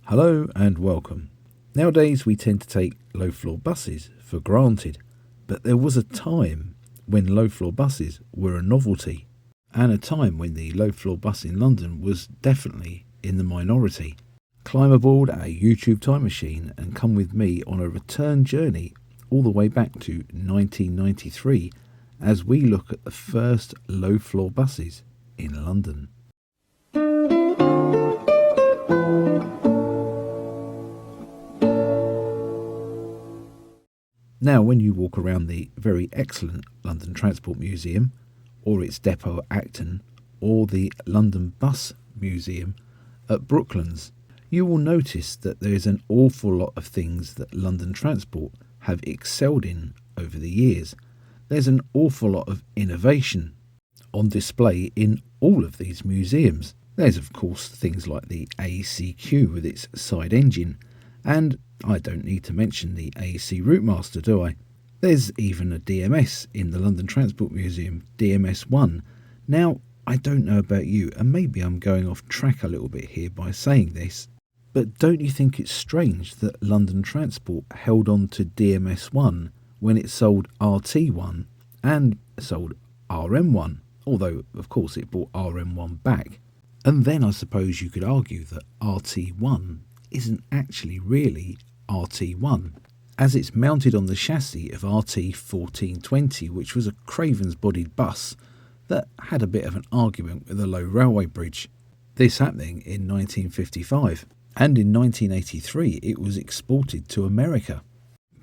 Hello and welcome. Nowadays we tend to take low floor buses for granted, but there was a time when low floor buses were a novelty, and a time when the low floor bus in London was definitely in the minority. Climb aboard a YouTube time machine and come with me on a return journey all the way back to 1993 as we look at the first low floor buses in London. Now, when you walk around the very excellent London Transport Museum, or its depot at Acton, or the London Bus Museum at Brooklands, you will notice that there is an awful lot of things that London Transport have excelled in over the years. There's an awful lot of innovation on display in all of these museums. There's of course things like the ACQ with its side engine, and I don't need to mention the AC Routemaster, do I? There's even a DMS in the London Transport Museum, DMS1. Now, I don't know about you, and maybe I'm going off track a little bit here by saying this, but don't you think it's strange that London Transport held on to DMS1 when it sold RT1 and sold RM1, although of course it brought RM1 back. And then I suppose you could argue that RT1 isn't actually really RT1, as it's mounted on the chassis of RT1420, which was a Craven's bodied bus that had a bit of an argument with a low railway bridge. This happening in 1955, and in 1983 it was exported to America,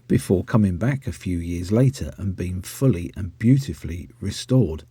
before coming back a few years later and being fully and beautifully restored.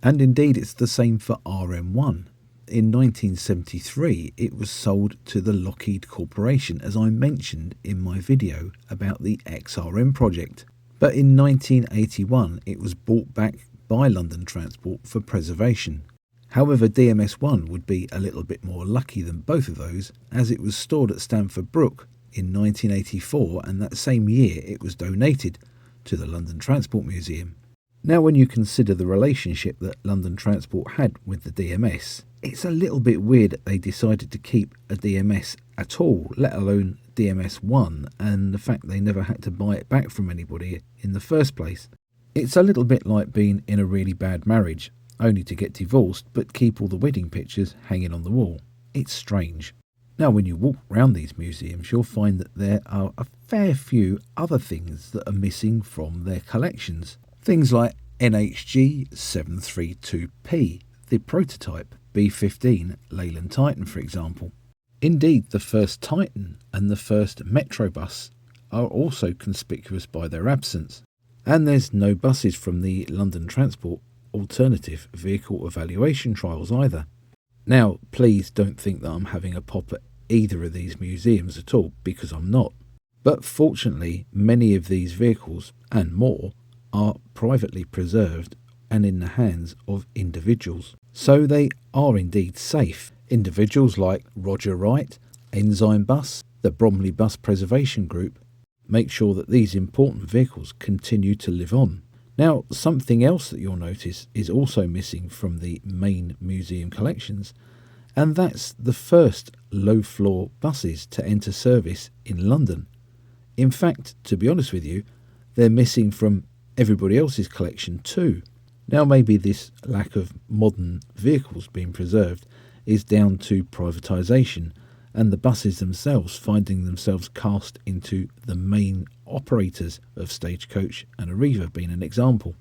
And indeed it's the same for RM1. In 1973 it was sold to the Lockheed Corporation, as I mentioned in my video about the XRM project. But in 1981 it was bought back by London Transport for preservation. However, DMS1 would be a little bit more lucky than both of those, as it was stored at Stamford Brook in 1984, and that same year it was donated to the London Transport Museum. Now, when you consider the relationship that London Transport had with the DMS, it's a little bit weird that they decided to keep a DMS at all, let alone DMS1, and the fact they never had to buy it back from anybody in the first place. It's a little bit like being in a really bad marriage, only to get divorced but keep all the wedding pictures hanging on the wall. It's strange. Now, when you walk around these museums, you'll find that there are a fair few other things that are missing from their collections. Things like NHG 732P, the prototype B15 Leyland Titan, for example. Indeed, the first Titan and the first Metrobus are also conspicuous by their absence. And there's no buses from the London Transport Alternative Vehicle Evaluation Trials either. Now, please don't think that I'm having a pop at either of these museums at all, because I'm not. But fortunately, many of these vehicles, and more, are privately preserved and in the hands of individuals. So they are indeed safe. Individuals like Roger Wright, Enzyme Bus, the Bromley Bus Preservation Group, make sure that these important vehicles continue to live on. Now, something else that you'll notice is also missing from the main museum collections, and that's the first low-floor buses to enter service in London. In fact, to be honest with you, they're missing from everybody else's collection too. Now, maybe this lack of modern vehicles being preserved is down to privatisation and the buses themselves finding themselves cast into the main operators of Stagecoach and Arriva being an example.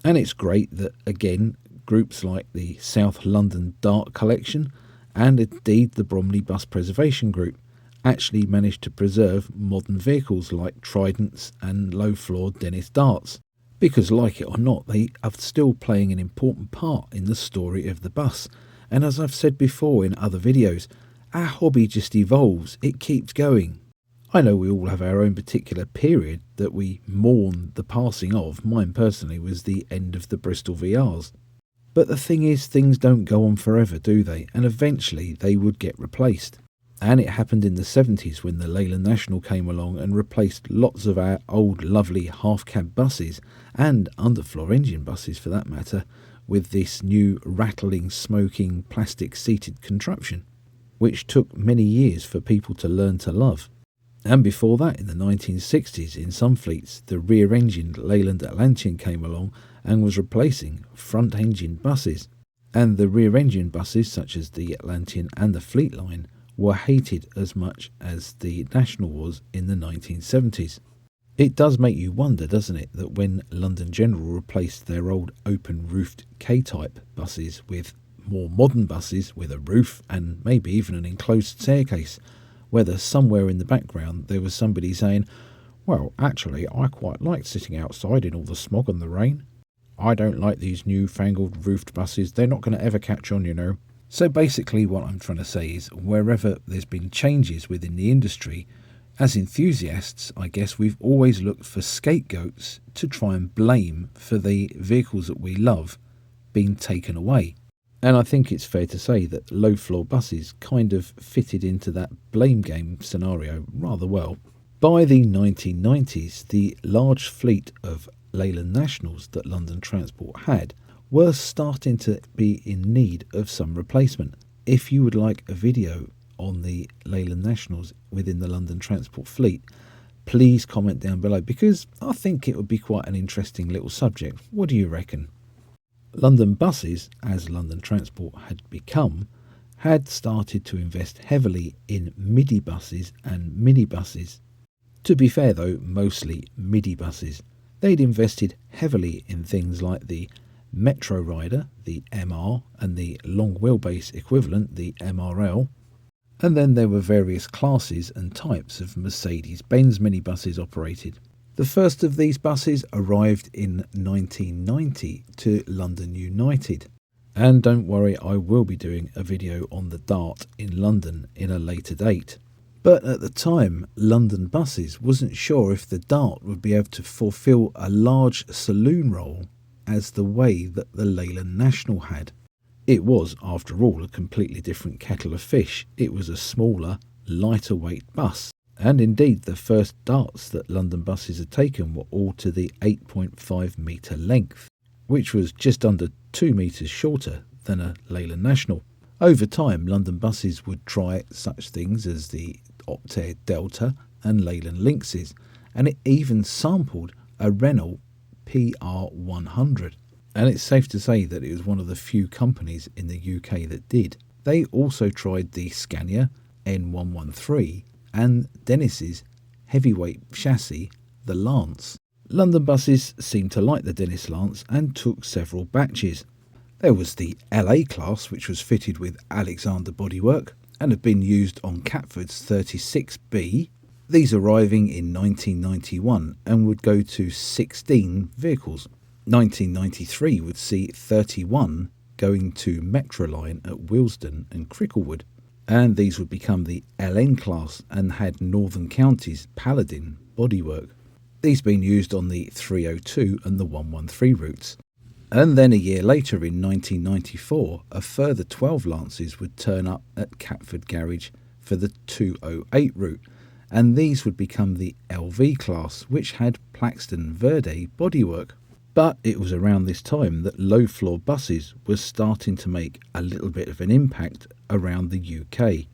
And it's great that, again, groups like the South London Dart Collection and indeed the Bromley Bus Preservation Group actually managed to preserve modern vehicles like Tridents and low-floor Dennis Darts, because like it or not, they are still playing an important part in the story of the bus. And as I've said before in other videos, our hobby just evolves, it keeps going. I know we all have our own particular period that we mourn the passing of. Mine personally was the end of the Bristol VRs. But the thing is, things don't go on forever, do they? And eventually they would get replaced. And it happened in the 70s when the Leyland National came along and replaced lots of our old lovely half-cab buses, and underfloor engine buses for that matter, with this new rattling, smoking, plastic-seated contraption. which took many years for people to learn to love. And before that, in the 1960s, in some fleets, the rear-engined Leyland Atlantean came along and was replacing front-engined buses. And the rear-engine buses, such as the Atlantean and the Fleet Line, were hated as much as the National was in the 1970s. It does make you wonder, doesn't it, that when London General replaced their old open-roofed K-type buses with more modern buses with a roof and maybe even an enclosed staircase, whether somewhere in the background there was somebody saying, well, actually, I quite like sitting outside in all the smog and the rain. I don't like these newfangled roofed buses. They're not going to ever catch on, you know. So basically what I'm trying to say is, wherever there's been changes within the industry, as enthusiasts, I guess we've always looked for scapegoats to try and blame for the vehicles that we love being taken away. And I think it's fair to say that low-floor buses kind of fitted into that blame game scenario rather well. By the 1990s, the large fleet of Leyland Nationals that London Transport had were starting to be in need of some replacement. If you would like a video on the Leyland Nationals within the London Transport fleet, please comment down below, because I think it would be quite an interesting little subject. What do you reckon? London Buses, as London Transport had become, had started to invest heavily in midi buses and minibuses. To be fair though, mostly midi buses. They'd invested heavily in things like the Metro Rider, the MR, and the long wheelbase equivalent, the MRL. And then there were various classes and types of Mercedes-Benz minibuses operated. The first of these buses arrived in 1990 to London United. And don't worry, I will be doing a video on the Dart in London in a later date. But at the time, London Buses wasn't sure if the Dart would be able to fulfil a large saloon role as the way that the Leyland National had. It was, after all, a completely different kettle of fish. It was a smaller, lighter weight bus. And indeed, the first Darts that London Buses had taken were all to the 8.5 metre length, which was just under 2 metres shorter than a Leyland National. Over time, London Buses would try such things as the Optare Delta and Leyland Lynxes, and it even sampled a Renault PR100. And it's safe to say that it was one of the few companies in the UK that did. They also tried the Scania N113 and Dennis's heavyweight chassis, the Lance. London Buses seemed to like the Dennis Lance and took several batches. There was the LA class, which was fitted with Alexander bodywork and had been used on Catford's 36B, these arriving in 1991 and would go to 16 vehicles. 1993 would see 31 going to Metroline at Willesden and Cricklewood, and these would become the LN class and had Northern Counties Paladin bodywork. These being used on the 302 and the 113 routes. And then a year later, in 1994, a further 12 Lances would turn up at Catford Garage for the 208 route, and these would become the LV class, which had Plaxton Verde bodywork. But it was around this time that low-floor buses were starting to make a little bit of an impact around the UK.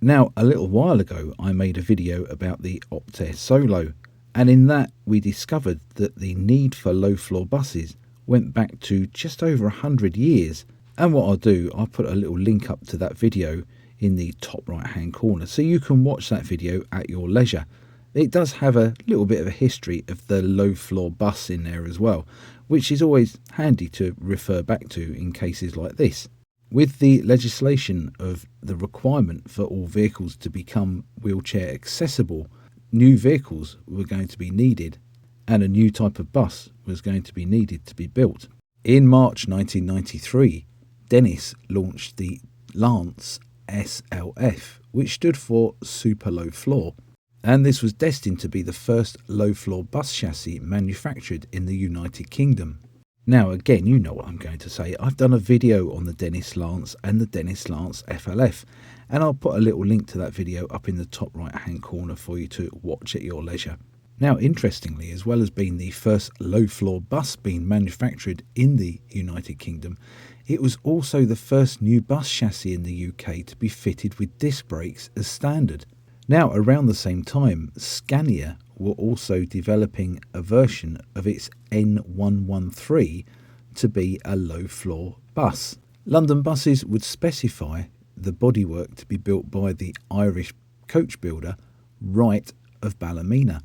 Now, a little while ago, I made a video about the Optare Solo, and in that we discovered that the need for low-floor buses went back to just over 100 years. And what I'll do, I'll put a little link up to that video in the top right hand corner so you can watch that video at your leisure. It does have a little bit of a history of the low floor bus in there as well, which is always handy to refer back to in cases like this. With the legislation of the requirement for all vehicles to become wheelchair accessible, new vehicles were going to be needed, and a new type of bus was going to be needed to be built. In March 1993, Dennis launched the Lance SLF, which stood for Super Low Floor, and this was destined to be the first low-floor bus chassis manufactured in the United Kingdom. Now again, you know what I'm going to say. I've done a video on the Dennis Lance and the Dennis Lance FLF, and I'll put a little link to that video up in the top right hand corner for you to watch at your leisure. Now, interestingly, as well as being the first low-floor bus being manufactured in the United Kingdom, it was also the first new bus chassis in the UK to be fitted with disc brakes as standard. Now, around the same time, Scania were also developing a version of its N113 to be a low-floor bus. London Buses would specify the bodywork to be built by the Irish coach builder Wright of Ballymena.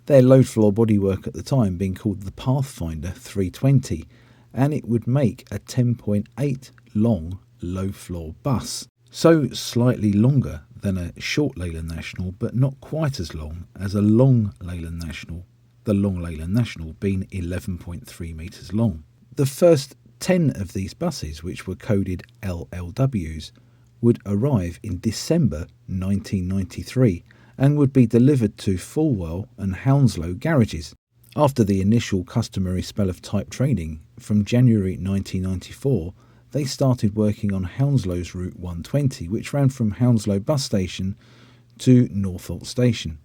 Their low-floor bodywork at the time being called the Pathfinder 320, and it would make a 10.8 long low-floor bus. So slightly longer than a short Leyland National, but not quite as long as a long Leyland National, the long Leyland National being 11.3 metres long. The first 10 of these buses, which were coded LLWs, would arrive in December 1993 and would be delivered to Fulwell and Hounslow garages. After the initial customary spell of type training, from January 1994, they started working on Hounslow's Route 120, which ran from Hounslow bus station to Northolt station.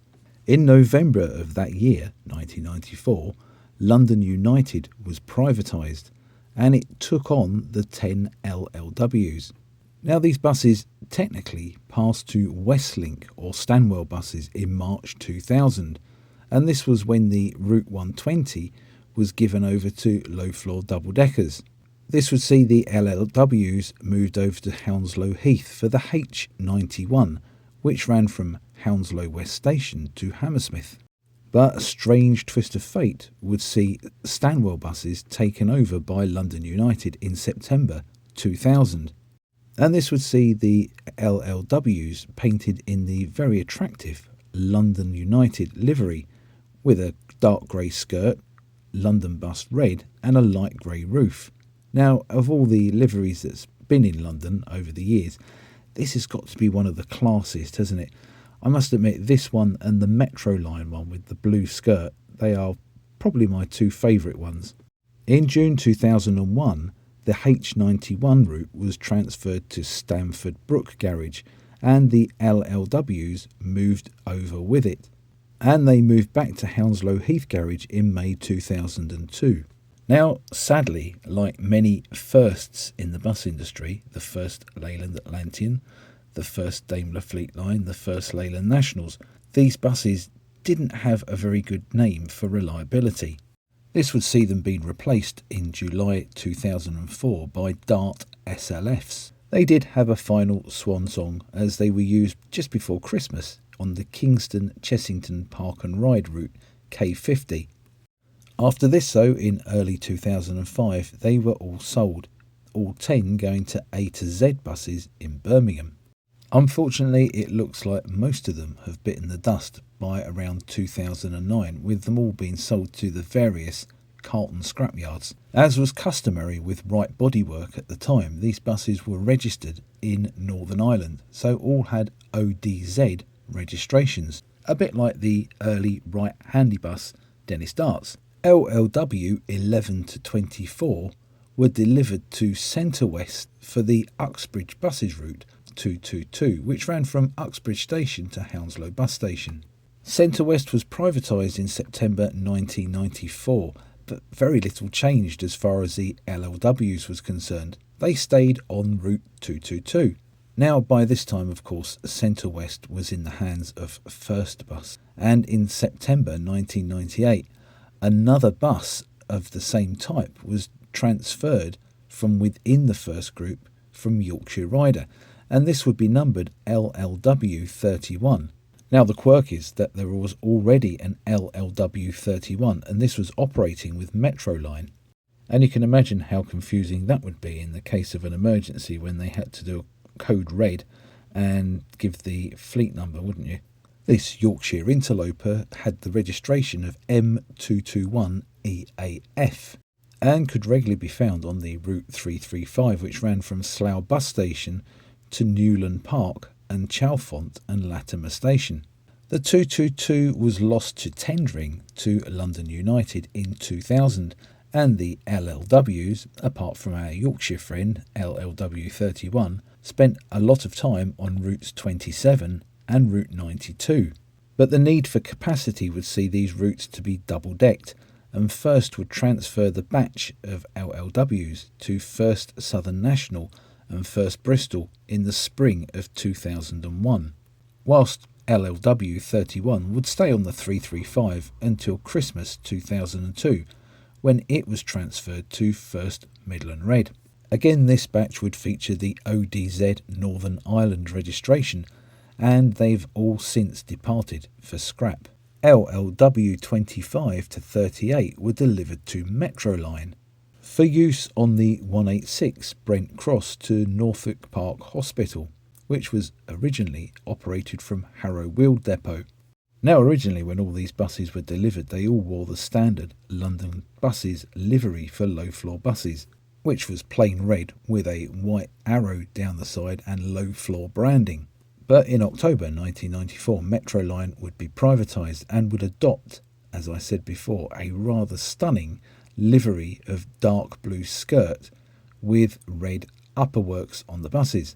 In November of that year, 1994, London United was privatised and it took on the 10 LLWs. Now, these buses technically passed to Westlink or Stanwell buses in March 2000, and this was when the Route 120 was given over to low-floor double-deckers. This would see the LLWs moved over to Hounslow Heath for the H91, which ran from Hounslow West Station to Hammersmith. But a strange twist of fate would see Stanwell buses taken over by London United in September 2000. And this would see the LLWs painted in the very attractive London United livery with a dark grey skirt, London Bus red and a light grey roof. Now, of all the liveries that's been in London over the years, this has got to be one of the classiest, hasn't it? I must admit, this one and the Metro Line one with the blue skirt, they are probably my two favourite ones. In June 2001, the H91 route was transferred to Stamford Brook Garage and the LLWs moved over with it. And they moved back to Hounslow Heath Garage in May 2002. Now, sadly, like many firsts in the bus industry, the first Leyland Atlantean, the first Daimler Fleet Line, the first Leyland Nationals, these buses didn't have a very good name for reliability. This would see them being replaced in July 2004 by Dart SLFs. They did have a final swan song as they were used just before Christmas on the Kingston-Chessington Park and Ride route K50. After this, though, in early 2005, they were all sold, all 10 going to A to Z buses in Birmingham. Unfortunately, it looks like most of them have bitten the dust by around 2009, with them all being sold to the various Carlton scrapyards. As was customary with Wright bodywork at the time, these buses were registered in Northern Ireland, so all had ODZ registrations, a bit like the early Wright handybus Dennis Darts. LLW 11 to 24 were delivered to Centre West for the Uxbridge buses route 222, which ran from Uxbridge Station to Hounslow bus station. Centre West was privatised in September 1994, but very little changed as far as the LLWs was concerned. They stayed on Route 222. Now, by this time, of course, Centre West was in the hands of First Bus, and in September 1998, another bus of the same type was transferred from within the first group from Yorkshire Rider, and this would be numbered LLW 31. Now, the quirk is that there was already an LLW 31, and this was operating with Metro Line. And you can imagine how confusing that would be in the case of an emergency when they had to do a code red and give the fleet number, wouldn't you? This Yorkshire interloper had the registration of M221EAF and could regularly be found on the Route 335, which ran from Slough bus station to Newland Park and Chalfont and Latimer station. The 222 was lost to tendering to London United in 2000, and the LLWs, apart from our Yorkshire friend LLW 31, spent a lot of time on routes 27 and Route 92. But the need for capacity would see these routes to be double-decked, and First would transfer the batch of LLWs to First Southern National and First Bristol in the spring of 2001, whilst LLW 31 would stay on the 335 until Christmas 2002, when it was transferred to First Midland Red. Again, this batch would feature the ODZ Northern Ireland registration, and they've all since departed for scrap. LLW 25 to 38 were delivered to Metroline for use on the 186 Brent Cross to Norfolk Park Hospital, which was originally operated from Harrow Wheel Depot. Now, originally when all these buses were delivered, they all wore the standard London Buses livery for low-floor buses, which was plain red with a white arrow down the side and low-floor branding. But in October 1994, Metroline would be privatised and would adopt, as I said before, a rather stunning livery of dark blue skirt with red upperworks on the buses,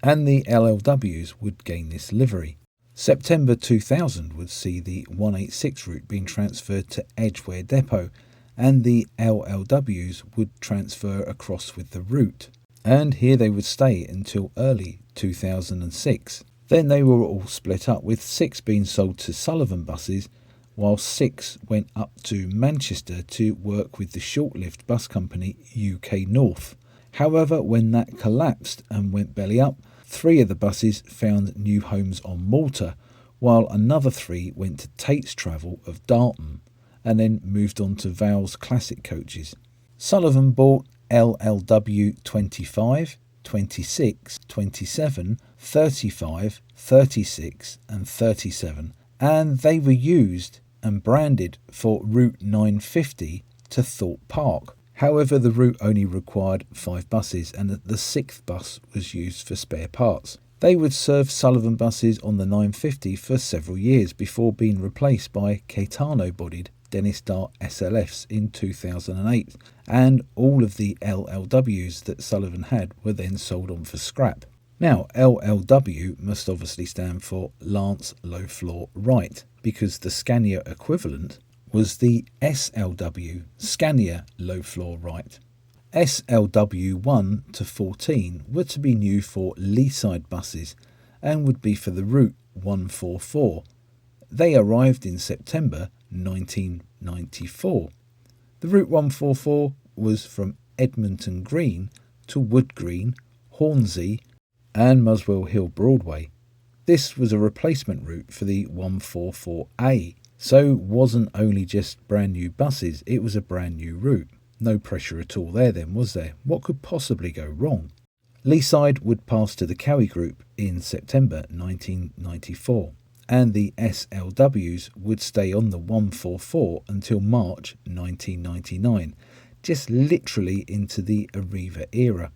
and the LLWs would gain this livery. September 2000 would see the 186 route being transferred to Edgware Depot, and the LLWs would transfer across with the route, and here they would stay until early 2006. Then they were all split up, with 6 being sold to Sullivan Buses, while 6 went up to Manchester to work with the short-lived bus company UK North. However, when that collapsed and went belly up, 3 of the buses found new homes on Malta, while another 3 went to Tate's Travel of Darton, and then moved on to Val's Classic Coaches. Sullivan bought LLW 25, 26, 27, 35, 36 and 37, and they were used and branded for Route 950 to Thorpe Park. However, the route only required 5 buses, and the 6th bus was used for spare parts. They would serve Sullivan buses on the 950 for several years before being replaced by Caetano-bodied Dennis Lance SLFs in 2008, and all of the LLWs that Sullivan had were then sold on for scrap. Now, LLW must obviously stand for Lance Low Floor Wright, because the Scania equivalent was the SLW, Scania Low Floor Wright. SLW 1 to 14 were to be new for Leaside buses and would be for the route 144. They arrived in September 1994. The route 144 was from Edmonton Green to Wood Green, Hornsey and Muswell Hill Broadway. This was a replacement route for the 144A, so wasn't only just brand new buses, it was a brand new route. No pressure at all there then, was there? What could possibly go wrong? Leaside would pass to the Cowie Group in September 1994, and the SLWs would stay on the 144 until March 1999, just literally into the Arriva era.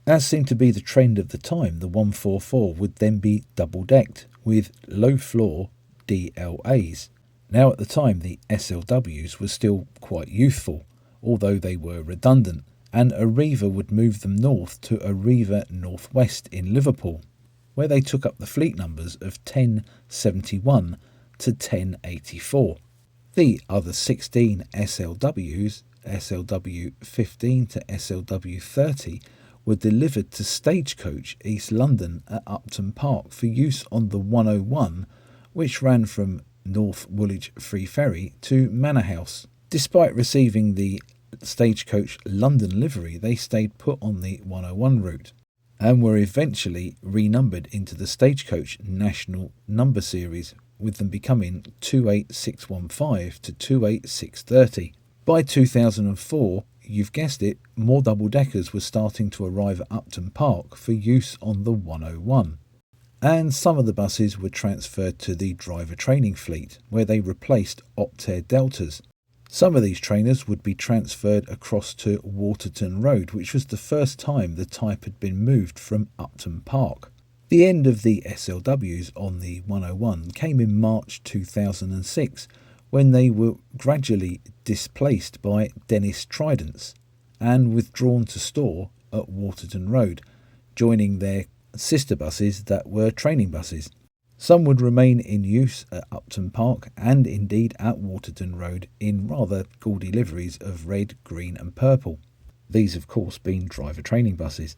As seemed to be the trend of the time, the 144 would then be double-decked with low-floor DLAs. Now at the time, the SLWs were still quite youthful, although they were redundant, and Arriva would move them north to Arriva Northwest in Liverpool, where they took up the fleet numbers of 1071 to 1084. The other 16 SLWs, SLW 15 to SLW 30, were delivered to Stagecoach East London at Upton Park for use on the 101, which ran from North Woolwich Free Ferry to Manor House. Despite receiving the Stagecoach London livery, they stayed put on the 101 route and were eventually renumbered into the Stagecoach National Number Series, with them becoming 28615 to 28630. By 2004, you've guessed it, more double-deckers were starting to arrive at Upton Park for use on the 101. And some of the buses were transferred to the driver training fleet, where they replaced Optare Deltas. Some of these trainers would be transferred across to Waterton Road, which was the first time the type had been moved from Upton Park. The end of the SLWs on the 101 came in March 2006, when they were gradually displaced by Dennis Tridents and withdrawn to store at Waterton Road, joining their sister buses that were training buses. Some would remain in use at Upton Park and indeed at Waterton Road in rather gaudy liveries of red, green and purple. These of course being driver training buses.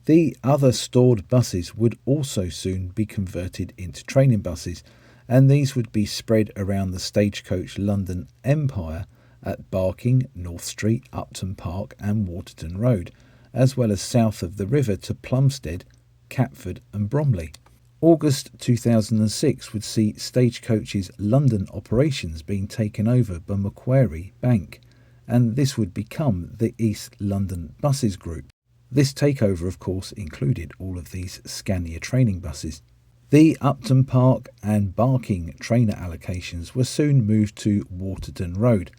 The other stored buses would also soon be converted into training buses, and these would be spread around the Stagecoach London Empire at Barking, North Street, Upton Park and Waterton Road, as well as south of the river to Plumstead, Catford and Bromley. August 2006 would see Stagecoach's London operations being taken over by Macquarie Bank, and this would become the East London Buses Group. This takeover of course included all of these Scania training buses. The Upton Park and Barking trainer allocations were soon moved to Waterton Road,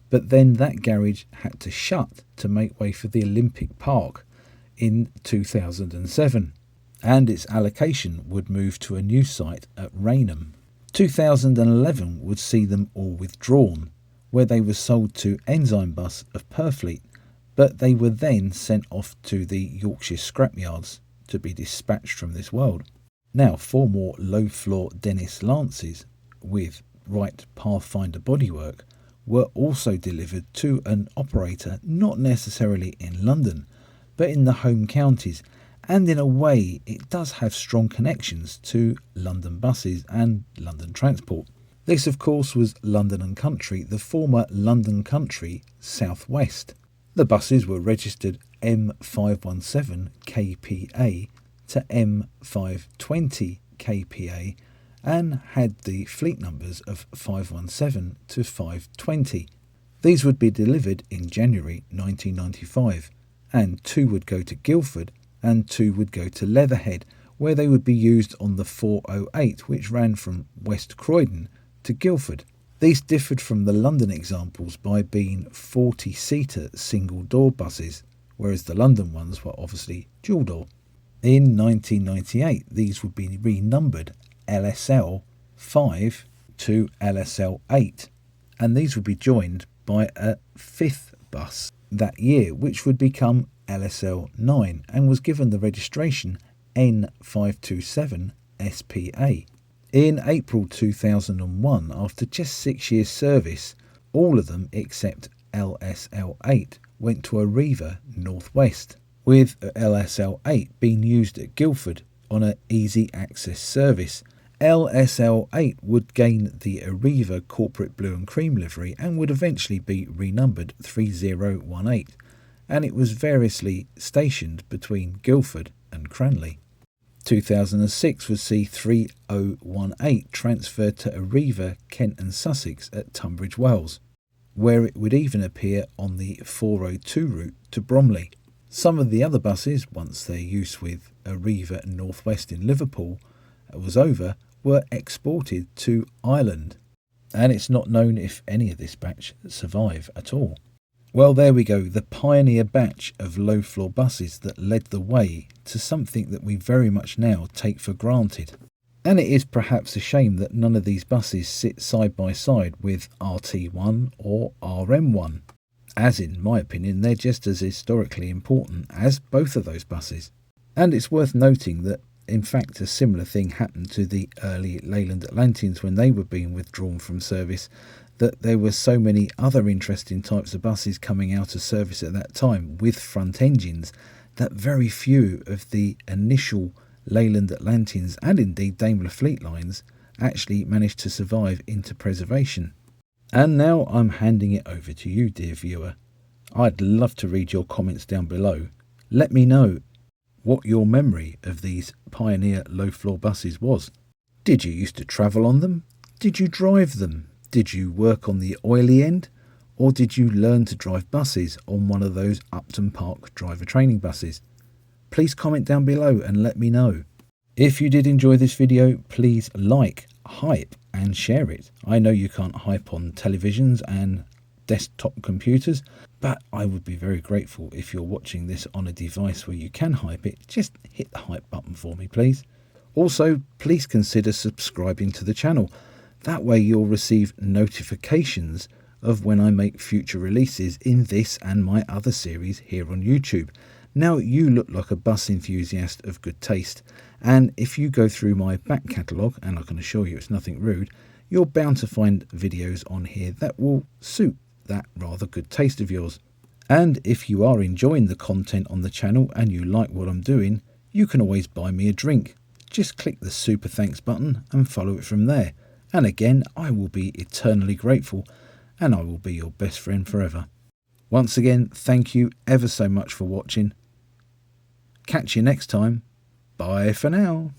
but then that garage had to shut to make way for the Olympic Park in 2007, and its allocation would move to a new site at Rainham. 2011 would see them all withdrawn, where they were sold to Enzyme Bus of Purfleet, but they were then sent off to the Yorkshire scrapyards to be dispatched from this world. Now 4 more low floor Dennis Lances with Wright Pathfinder bodywork were also delivered to an operator not necessarily in London, but in the home counties, and in a way it does have strong connections to London buses and London transport. This of course was London and Country, the former London Country South West. The buses were registered M517 KPA to M520 KPA and had the fleet numbers of 517 to 520. These would be delivered in January 1995, and 2 would go to Guildford and 2 would go to Leatherhead, where they would be used on the 408, which ran from West Croydon to Guildford. These differed from the London examples by being 40-seater single-door buses, whereas the London ones were obviously dual-door. In 1998, these would be renumbered LSL 5 to LSL 8, and these would be joined by a 5th bus that year, which would become LSL 9 and was given the registration N527 SPA. In April 2001, after just 6 years service, all of them except LSL 8 went to Arriva Northwest, with LSL 8 being used at Guildford on an easy access service. LSL 8 would gain the Arriva corporate blue and cream livery and would eventually be renumbered 3018, and it was variously stationed between Guildford and Cranley. 2006 would see 3018 transferred to Arriva Kent and Sussex at Tunbridge Wells, where it would even appear on the 402 route to Bromley. Some of the other buses, once their use with Arriva North West in Liverpool was over, were exported to Ireland, and it's not known if any of this batch survive at all. Well, there we go, the pioneer batch of low-floor buses that led the way to something that we very much now take for granted. And it is perhaps a shame that none of these buses sit side by side with RT1 or RM1, as in my opinion they're just as historically important as both of those buses. And it's worth noting that in fact a similar thing happened to the early Leyland Atlanteans when they were being withdrawn from service, that there were so many other interesting types of buses coming out of service at that time with front engines that very few of the initial Leyland Atlanteans and indeed Daimler Fleet lines actually managed to survive into preservation. And now I'm handing it over to you, dear viewer. I'd love to read your comments down below. Let me know what your memory of these pioneer low-floor buses was. Did you used to travel on them? Did you drive them? Did you work on the oily end? Or did you learn to drive buses on one of those Upton Park driver training buses? Please comment down below and let me know. If you did enjoy this video, please like, hype and share it. I know you can't hype on televisions and desktop computers, but I would be very grateful if you're watching this on a device where you can hype it. Just hit the hype button for me, please. Also, please consider subscribing to the channel. That way you'll receive notifications of when I make future releases in this and my other series here on YouTube. Now, you look like a bus enthusiast of good taste, And if you go through my back catalogue, and I can assure you it's nothing rude, you're bound to find videos on here that will suit that rather good taste of yours. And if you are enjoying the content on the channel and you like what I'm doing, you can always buy me a drink. Just click the super thanks button and follow it from there. And again, I will be eternally grateful, and I will be your best friend forever. Once again, thank you ever so much for watching. Catch you next time. Bye for now.